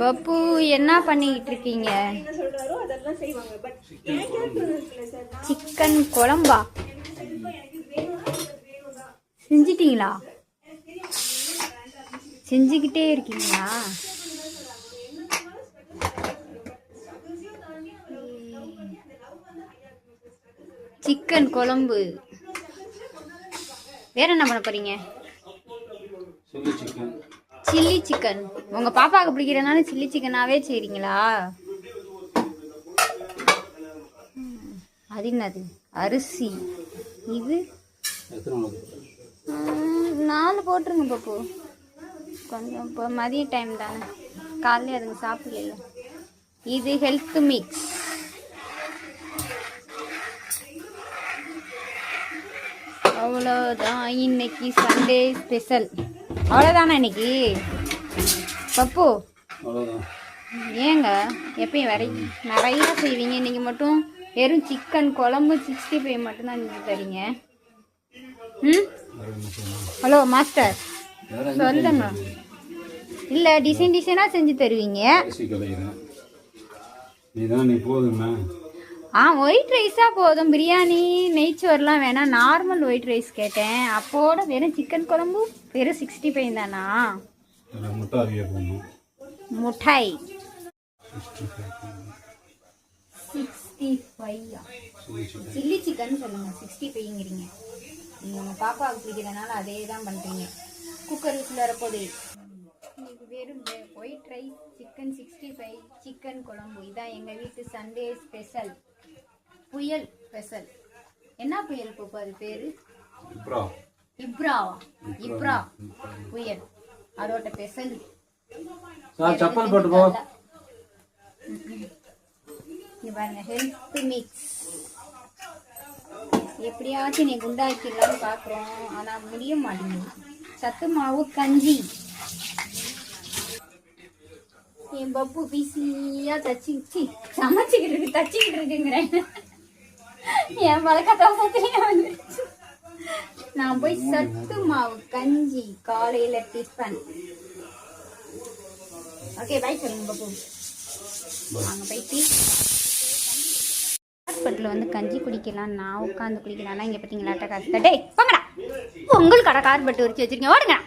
பப்பு என்ன பண்ணிக்கிட்டு இருக்கீங்க? சிக்கன் குழம்பா செஞ்சிட்டீங்களா? செஞ்சுக்கிட்டே இருக்கீங்களா? சிக்கன் குழம்பு. வேற என்ன பண்ண போறீங்க? Chilli chicken. உங்க பாப்பாவுக்கு பிடிக்கிறதுனால சில்லி சிக்கனாவே செய்றீங்களா? அது என்னது? அரிசி. இது 4 போட்டுருங்க பப்பு. கொஞ்சம் இப்போ மதிய டைம் தானே, காலையில் அதுங்க சாப்பிடல. இது ஹெல்த் மிக்ஸ். அவ்வளோதான், இன்னைக்கு சண்டே ஸ்பெஷல். அவ்வளோதானே இன்னைக்கு பப்பு? ஏங்க எப்பயும் நிறைய செய்வீங்க, இன்னைக்கு மட்டும் வெறும் சிக்கன் குழம்பு 65 மட்டும்தான் செஞ்சு தரீங்க. ஹலோ மாஸ்டர், சொல்லுங்க. இல்லை, டிசைன் டிசைனாக செஞ்சு தருவீங்க. ஒயிட் ரைஸா போதும். பிரியாணி நெய்ச்சோர்லாம் வேணாம், நார்மல் ஒயிட் ரைஸ் கேட்டேன். அப்போட வெறும் சிக்கன் குழம்பு வெறும் 65 தானா? முட்டாய் 65. சில்லி சிக்கன் சொல்லுங்க, 65ங்கிறீங்க. நீங்கள் உங்கள் பாப்பாவுக்கு பிடிக்கிறதுனால அதே தான் பண்ணுறீங்க. குக்கர் விசில் வரப்போதே. இன்னைக்கு வெறும் ஒயிட் ரைஸ், சிக்கன் 65, சிக்கன் குழம்பு. இதான் எங்கள் வீட்டு சண்டே ஸ்பெஷல். புயல் ஸ்பெஷல். என்ன புயல் போப்பா அது பேரு? இப்ராவா? இப்ரா புயல், அதோட ஸ்பெஷல். சப்பல் போட்டு போ. இங்க பாருங்க, ஹெல்த் மிக்ஸ். எப்படியாச்சும் நீ குண்டாக்கிடலாம்னு பார்க்குறோம், ஆனால் முடிய மாட்டேங்குது. சத்து மாவு கஞ்சி. என் பப்பு பிஸியா சமைச்சுக்கிட்டு இருக்கு, தச்சுக்கிட்டு இருக்குங்கிறேன். என் பழக்கத்தோசத்திலேயே வந்துருச்சு. நான் போய் சத்து மாவு கஞ்சி காலையில டிஃபன். ஓகே, பாய் சொல்லுங்க பப்பு. நாங்கள் போயிட்டு ஹாஸ்பிட்டலில் வந்து கஞ்சி குடிக்கலாம், நான் உட்காந்து குடிக்கலாம்னா இங்கே பார்த்தீங்களா காசு. டே போங்கடா, உங்களுக்கு கடை கார்பெட் உரிச்சு வச்சிருக்கீங்க, ஓடுங்க.